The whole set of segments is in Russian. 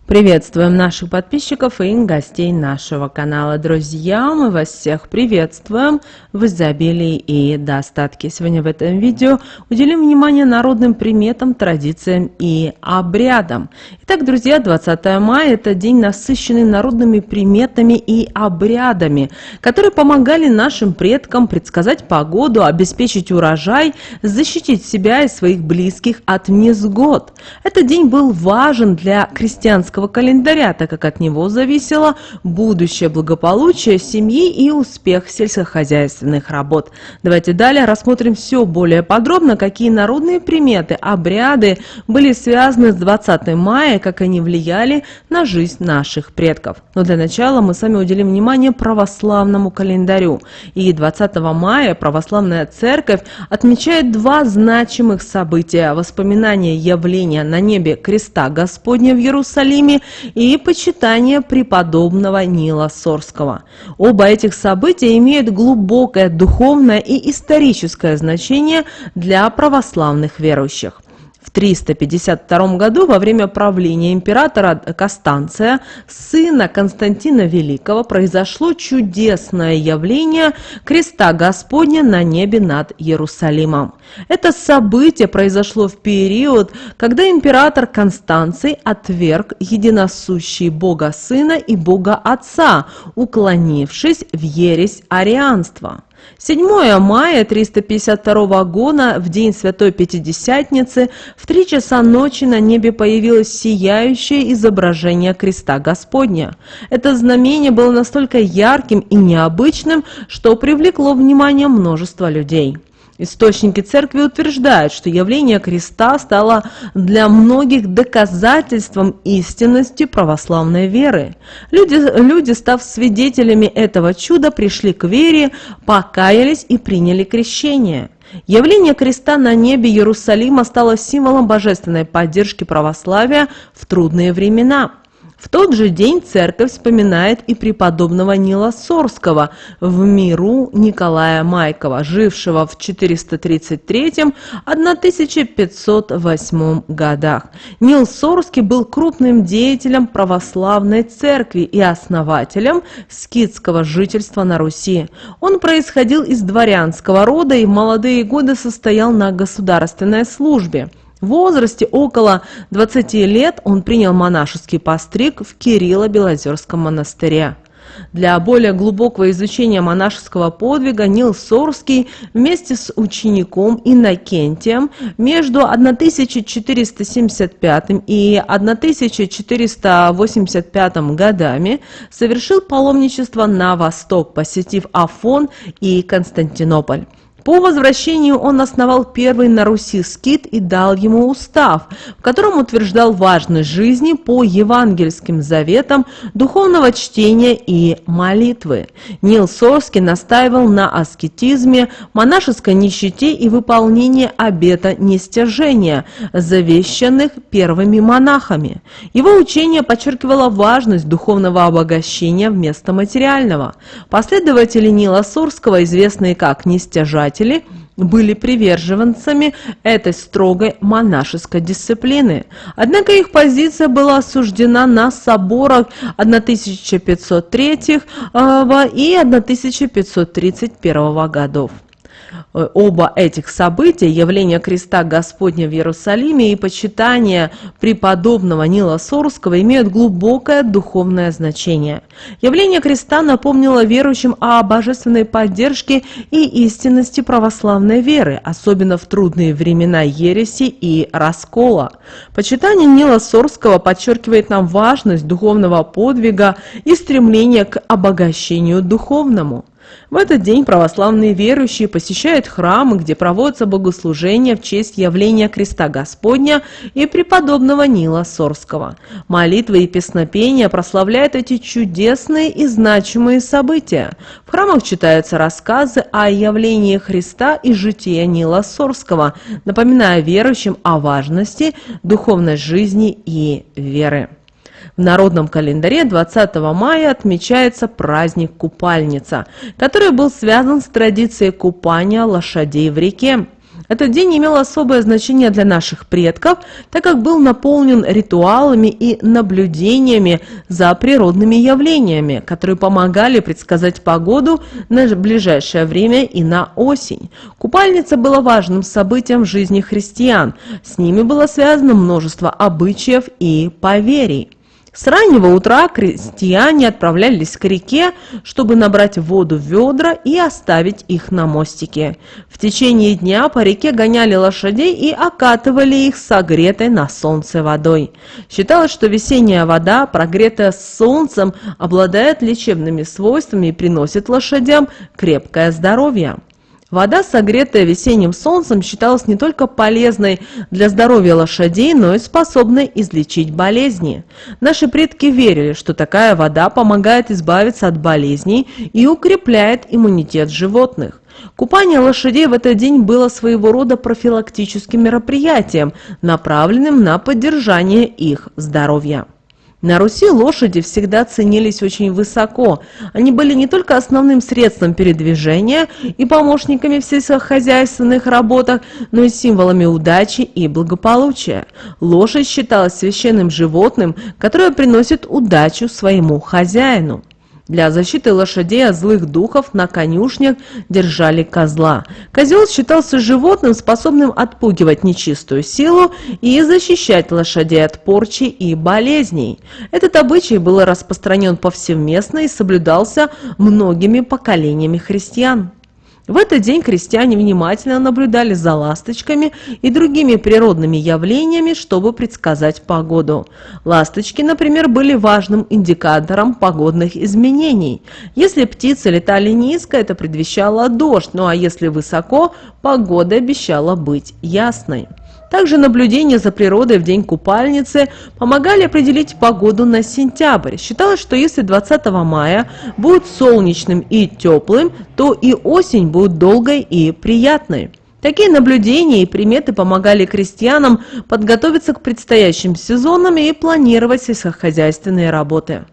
Приветствуем наших подписчиков и гостей нашего канала. Друзья, мы вас всех приветствуем в изобилии и достатке. Сегодня в этом видео уделим внимание народным приметам, традициям и обрядам. Итак, друзья, 20 мая – это день, насыщенный народными приметами и обрядами, которые помогали нашим предкам предсказать погоду, обеспечить урожай, защитить себя и своих близких от невзгод. Этот день был важен для крестьянского календаря, так как от него зависело будущее благополучие семьи и успех сельскохозяйственных работ. Давайте далее рассмотрим все более подробно, какие народные приметы, обряды были связаны с 20 мая, как они влияли на жизнь наших предков. Но для начала мы с вами уделим внимание православному календарю. И 20 мая православная церковь отмечает два значимых события: воспоминание явления на небе креста Господня в Иерусалиме и почитание преподобного Нила Сорского. Оба этих события имеют глубокое духовное и историческое значение для православных верующих. В 352 году, во время правления императора Констанция, сына Константина Великого, произошло чудесное явление креста Господня на небе над Иерусалимом. Это событие произошло в период, когда император Констанций отверг единосущий Бога Сына и Бога Отца, уклонившись в ересь арианства. 7 мая 352 года, в день Святой Пятидесятницы, в 3 часа ночи на небе появилось сияющее изображение креста Господня. Это знамение было настолько ярким и необычным, что привлекло внимание множества людей. Источники церкви утверждают, что явление креста стало для многих доказательством истинности православной веры. Люди, став свидетелями этого чуда, пришли к вере, покаялись и приняли крещение. Явление креста на небе Иерусалима стало символом божественной поддержки православия в трудные времена. В тот же день церковь вспоминает и преподобного Нила Сорского, в миру Николая Майкова, жившего в 433-1508 годах. Нил Сорский был крупным деятелем православной церкви и основателем скитского жительства на Руси. Он происходил из дворянского рода и в молодые годы состоял на государственной службе. В возрасте около 20 лет он принял монашеский постриг в Кирилло-Белозерском монастыре. Для более глубокого изучения монашеского подвига Нил Сорский вместе с учеником Иннокентием между 1475 и 1485 годами совершил паломничество на восток, посетив Афон и Константинополь. По возвращению он основал первый на Руси скит и дал ему устав, в котором утверждал важность жизни по евангельским заветам, духовного чтения и молитвы. Нил Сорский настаивал на аскетизме, монашеской нищете и выполнении обета нестяжения, завещанных первыми монахами. Его учение подчеркивало важность духовного обогащения вместо материального. Последователи Нила Сорского, известные как нестяжатели, были приверженцами этой строгой монашеской дисциплины. Однако их позиция была осуждена на соборах 1503 и 1531 годов. Оба этих события, явление креста Господня в Иерусалиме и почитание преподобного Нила Сорского, имеют глубокое духовное значение. Явление креста напомнило верующим о божественной поддержке и истинности православной веры, особенно в трудные времена ереси и раскола. Почитание Нила Сорского подчеркивает нам важность духовного подвига и стремление к обогащению духовному. В этот день православные верующие посещают храмы, где проводятся богослужения в честь явления креста Господня и преподобного Нила Сорского. Молитвы и песнопения прославляют эти чудесные и значимые события. В храмах читаются рассказы о явлении Христа и жития Нила Сорского, напоминая верующим о важности духовной жизни и веры. В народном календаре 20 мая отмечается праздник Купальница, который был связан с традицией купания лошадей в реке. Этот день имел особое значение для наших предков, так как был наполнен ритуалами и наблюдениями за природными явлениями, которые помогали предсказать погоду на ближайшее время и на осень. Купальница была важным событием в жизни христиан. С ними было связано множество обычаев и поверий. С раннего утра крестьяне отправлялись к реке, чтобы набрать воду в ведра и оставить их на мостике. В течение дня по реке гоняли лошадей и окатывали их согретой на солнце водой. Считалось, что весенняя вода, прогретая солнцем, обладает лечебными свойствами и приносит лошадям крепкое здоровье. Вода, согретая весенним солнцем, считалась не только полезной для здоровья лошадей, но и способной излечить болезни. Наши предки верили, что такая вода помогает избавиться от болезней и укрепляет иммунитет животных. Купание лошадей в этот день было своего рода профилактическим мероприятием, направленным на поддержание их здоровья. На Руси лошади всегда ценились очень высоко. Они были не только основным средством передвижения и помощниками в сельскохозяйственных работах, но и символами удачи и благополучия. Лошадь считалась священным животным, которое приносит удачу своему хозяину. Для защиты лошадей от злых духов на конюшнях держали козла. Козел считался животным, способным отпугивать нечистую силу и защищать лошадей от порчи и болезней. Этот обычай был распространен повсеместно и соблюдался многими поколениями христиан. В этот день крестьяне внимательно наблюдали за ласточками и другими природными явлениями, чтобы предсказать погоду. Ласточки, например, были важным индикатором погодных изменений. Если птицы летали низко, это предвещало дождь, ну а если высоко, погода обещала быть ясной. Также наблюдения за природой в день купальницы помогали определить погоду на сентябрь. Считалось, что если 20 мая будет солнечным и теплым, то и осень будет долгой и приятной. Такие наблюдения и приметы помогали крестьянам подготовиться к предстоящим сезонам и планировать сельскохозяйственные работы.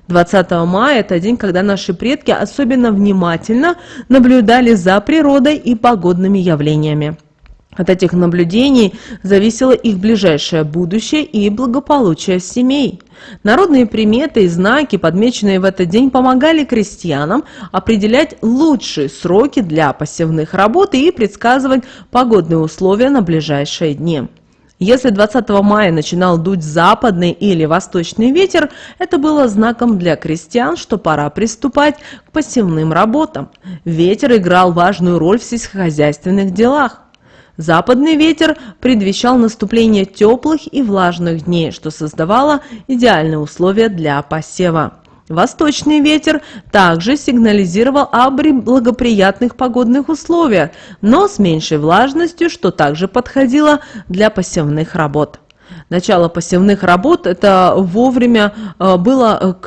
20 мая – это день, когда наши предки особенно внимательно наблюдали за природой и погодными явлениями. От этих наблюдений зависело их ближайшее будущее и благополучие семей. Народные приметы и знаки, подмеченные в этот день, помогали крестьянам определять лучшие сроки для посевных работ и предсказывать погодные условия на ближайшие дни. Если 20 мая начинал дуть западный или восточный ветер, это было знаком для крестьян, что пора приступать к посевным работам. Ветер играл важную роль в сельскохозяйственных делах. Западный ветер предвещал наступление теплых и влажных дней, что создавало идеальные условия для посева. Восточный ветер также сигнализировал о благоприятных погодных условиях, но с меньшей влажностью, что также подходило для посевных работ. Начало посевных работ это вовремя было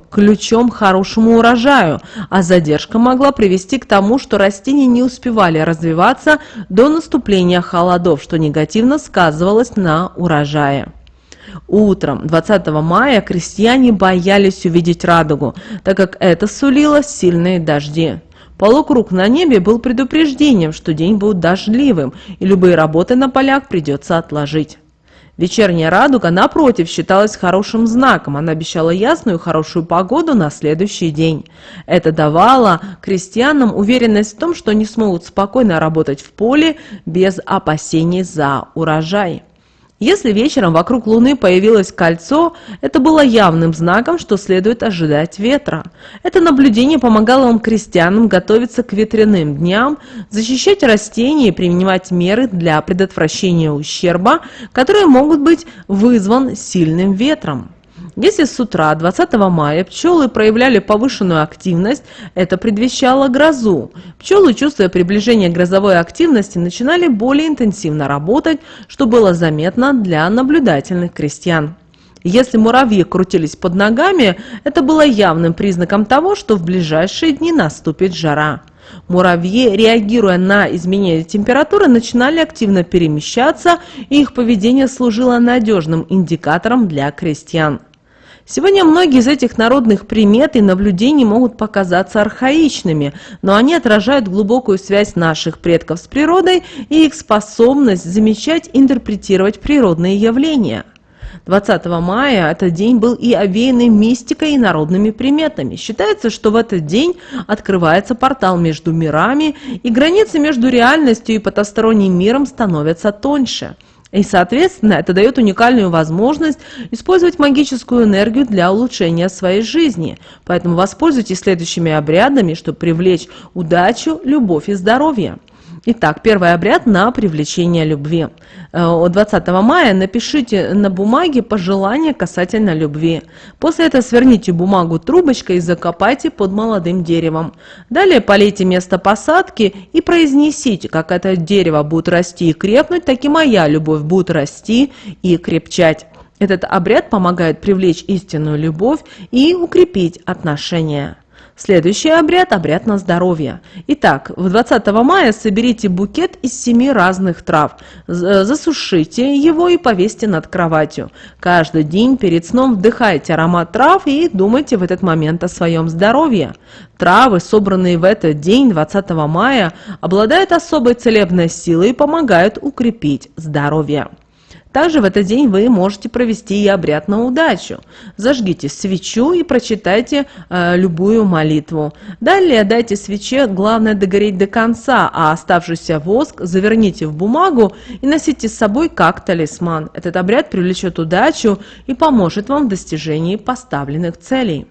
ключом к хорошему урожаю, а задержка могла привести к тому, что растения не успевали развиваться до наступления холодов, что негативно сказывалось на урожае. Утром 20 мая крестьяне боялись увидеть радугу, так как это сулило сильные дожди. Полукруг на небе был предупреждением, что день будет дождливым, и любые работы на полях придется отложить. Вечерняя радуга, напротив, считалась хорошим знаком. Она обещала ясную и хорошую погоду на следующий день. Это давало крестьянам уверенность в том, что они смогут спокойно работать в поле без опасений за урожай. Если вечером вокруг Луны появилось кольцо, это было явным знаком, что следует ожидать ветра. Это наблюдение помогало крестьянам готовиться к ветряным дням, защищать растения и принимать меры для предотвращения ущерба, которые могут быть вызван сильным ветром. Если с утра 20 мая пчелы проявляли повышенную активность, это предвещало грозу. Пчелы, чувствуя приближение грозовой активности, начинали более интенсивно работать, что было заметно для наблюдательных крестьян. Если муравьи крутились под ногами, это было явным признаком того, что в ближайшие дни наступит жара. Муравьи, реагируя на изменение температуры, начинали активно перемещаться, и их поведение служило надежным индикатором для крестьян. Сегодня многие из этих народных примет и наблюдений могут показаться архаичными, но они отражают глубокую связь наших предков с природой и их способность замечать и интерпретировать природные явления. 20 мая этот день был и овеянный мистикой и народными приметами. Считается, что в этот день открывается портал между мирами, и границы между реальностью и потусторонним миром становятся тоньше. И, соответственно, это дает уникальную возможность использовать магическую энергию для улучшения своей жизни. Поэтому воспользуйтесь следующими обрядами, чтобы привлечь удачу, любовь и здоровье. Итак, первый обряд на привлечение любви. 20 мая напишите на бумаге пожелания касательно любви. После этого сверните бумагу трубочкой и закопайте под молодым деревом. Далее полейте место посадки и произнесите, как это дерево будет расти и крепнуть, так и моя любовь будет расти и крепчать. Этот обряд помогает привлечь истинную любовь и укрепить отношения. Следующий обряд – обряд на здоровье. Итак, 20 мая соберите букет из 7 разных трав, засушите его и повесьте над кроватью. Каждый день перед сном вдыхайте аромат трав и думайте в этот момент о своем здоровье. Травы, собранные в этот день, 20 мая, обладают особой целебной силой и помогают укрепить здоровье. Также в этот день вы можете провести и обряд на удачу. Зажгите свечу и прочитайте любую молитву. Далее дайте свече, главное, догореть до конца, а оставшийся воск заверните в бумагу и носите с собой как талисман. Этот обряд привлечет удачу и поможет вам в достижении поставленных целей.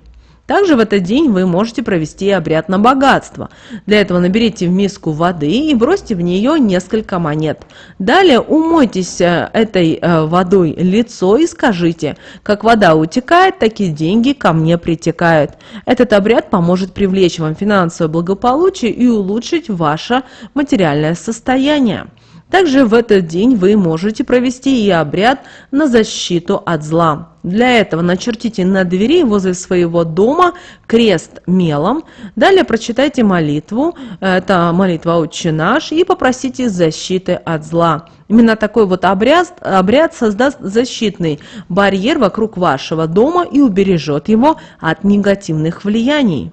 Также в этот день вы можете провести обряд на богатство. Для этого наберите в миску воды и бросьте в нее несколько монет. Далее умойтесь этой водой лицо и скажите: как вода утекает, так и деньги ко мне притекают. Этот обряд поможет привлечь вам финансовое благополучие и улучшить ваше материальное состояние. Также в этот день вы можете провести и обряд на защиту от зла. Для этого начертите на двери возле своего дома крест мелом. Далее прочитайте молитву, это молитва «Отче наш», и попросите защиты от зла. Именно такой вот обряд создаст защитный барьер вокруг вашего дома и убережет его от негативных влияний.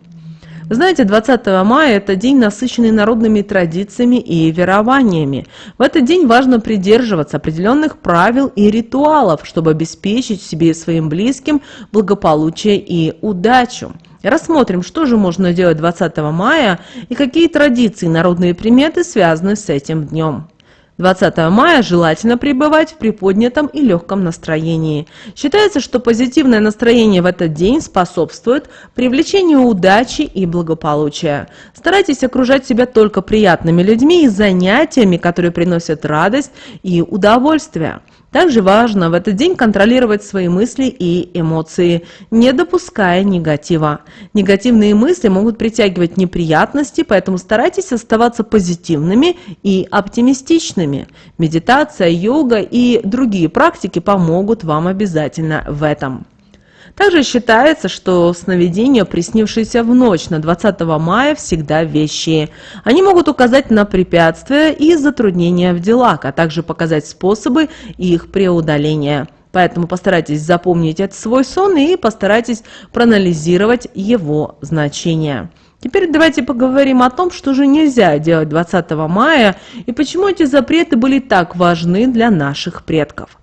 Вы знаете, 20 мая – это день, насыщенный народными традициями и верованиями. В этот день важно придерживаться определенных правил и ритуалов, чтобы обеспечить себе и своим близким благополучие и удачу. Рассмотрим, что же можно делать 20 мая и какие традиции, народные приметы связаны с этим днем. 20 мая желательно пребывать в приподнятом и легком настроении. Считается, что позитивное настроение в этот день способствует привлечению удачи и благополучия. Старайтесь окружать себя только приятными людьми и занятиями, которые приносят радость и удовольствие. Также важно в этот день контролировать свои мысли и эмоции, не допуская негатива. Негативные мысли могут притягивать неприятности, поэтому старайтесь оставаться позитивными и оптимистичными. Медитация, йога и другие практики помогут вам обязательно в этом. Также считается, что сновидения, приснившиеся в ночь на 20 мая, всегда вещие. Они могут указать на препятствия и затруднения в делах, а также показать способы их преодоления. Поэтому постарайтесь запомнить этот свой сон и постарайтесь проанализировать его значение. Теперь давайте поговорим о том, что же нельзя делать 20 мая и почему эти запреты были так важны для наших предков.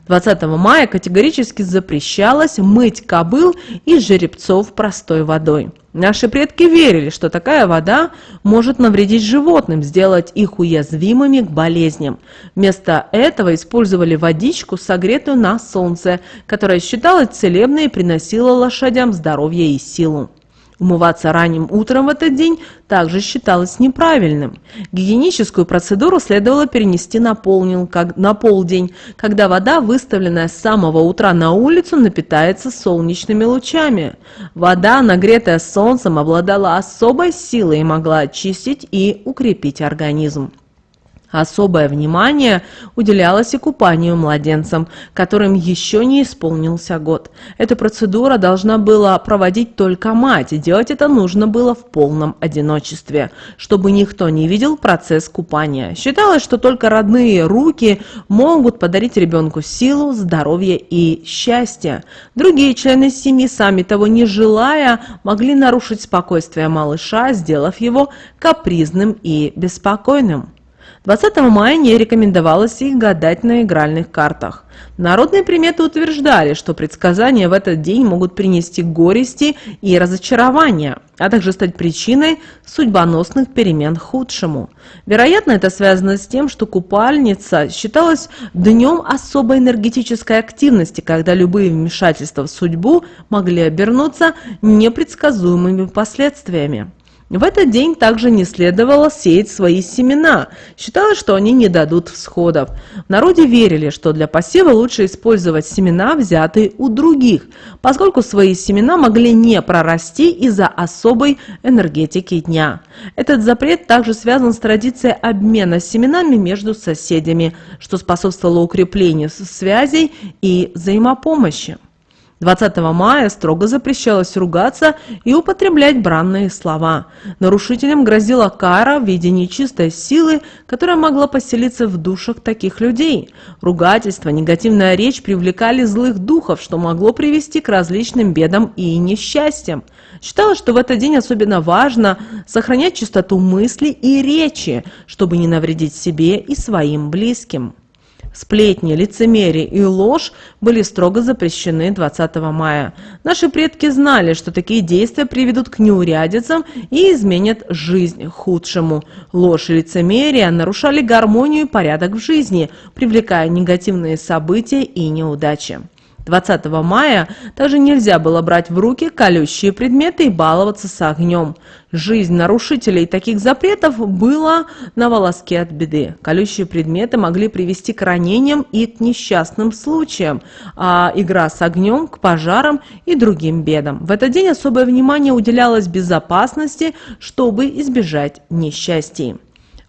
20 мая категорически запрещалось мыть кобыл и жеребцов простой водой. Наши предки верили, что такая вода может навредить животным, сделать их уязвимыми к болезням. Вместо этого использовали водичку, согретую на солнце, которая считалась целебной и приносила лошадям здоровье и силу. Умываться ранним утром в этот день также считалось неправильным. Гигиеническую процедуру следовало перенести на полдень, когда вода, выставленная с самого утра на улицу, напитается солнечными лучами. Вода, нагретая солнцем, обладала особой силой и могла очистить и укрепить организм. Особое внимание уделялось и купанию младенцам, которым еще не исполнился год. Эта процедура должна была проводить только мать, и делать это нужно было в полном одиночестве, чтобы никто не видел процесс купания. Считалось, что только родные руки могут подарить ребенку силу, здоровье и счастье. Другие члены семьи, сами того не желая, могли нарушить спокойствие малыша, сделав его капризным и беспокойным. 20 мая не рекомендовалось и гадать на игральных картах. Народные приметы утверждали, что предсказания в этот день могут принести горести и разочарования, а также стать причиной судьбоносных перемен к худшему. Вероятно, это связано с тем, что купальница считалась днем особой энергетической активности, когда любые вмешательства в судьбу могли обернуться непредсказуемыми последствиями. В этот день также не следовало сеять свои семена. Считалось, что они не дадут всходов. В народе верили, что для посева лучше использовать семена, взятые у других, поскольку свои семена могли не прорасти из-за особой энергетики дня. Этот запрет также связан с традицией обмена семенами между соседями, что способствовало укреплению связей и взаимопомощи. 20 мая строго запрещалось ругаться и употреблять бранные слова. Нарушителям грозила кара в виде нечистой силы, которая могла поселиться в душах таких людей. Ругательство, негативная речь привлекали злых духов, что могло привести к различным бедам и несчастьям. Считалось, что в этот день особенно важно сохранять чистоту мысли и речи, чтобы не навредить себе и своим близким. Сплетни, лицемерие и ложь были строго запрещены 20 мая. Наши предки знали, что такие действия приведут к неурядицам и изменят жизнь к худшему. Ложь и лицемерие нарушали гармонию и порядок в жизни, привлекая негативные события и неудачи. 20 мая также нельзя было брать в руки колющие предметы и баловаться с огнем. Жизнь нарушителей таких запретов была на волоске от беды. Колющие предметы могли привести к ранениям и к несчастным случаям, а игра с огнем к пожарам и другим бедам. В этот день особое внимание уделялось безопасности, чтобы избежать несчастий.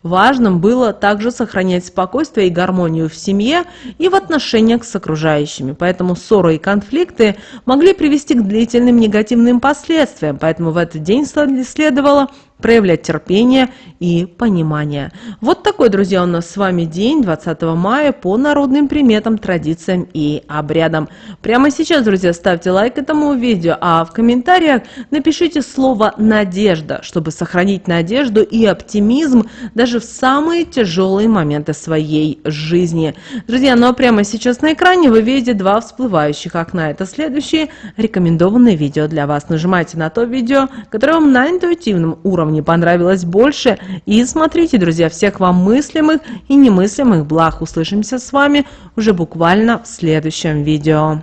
Важным было также сохранять спокойствие и гармонию в семье и в отношениях с окружающими. Поэтому ссоры и конфликты могли привести к длительным негативным последствиям. Поэтому в этот день следовало проявлять терпение и понимание. Вот такой, друзья, у нас с вами день 20 мая по народным приметам, традициям и обрядам. Прямо сейчас, друзья, ставьте лайк этому видео, а в комментариях напишите слово «надежда», чтобы сохранить надежду и оптимизм даже в самые тяжелые моменты своей жизни. Друзья, ну а прямо сейчас на экране вы видите два всплывающих окна. Это следующие рекомендованные видео для вас. Нажимайте на то видео, которое вам на интуитивном уровне не понравилось больше, и смотрите, друзья, всех вам мыслимых и немыслимых благ. Услышимся с вами уже буквально в следующем видео.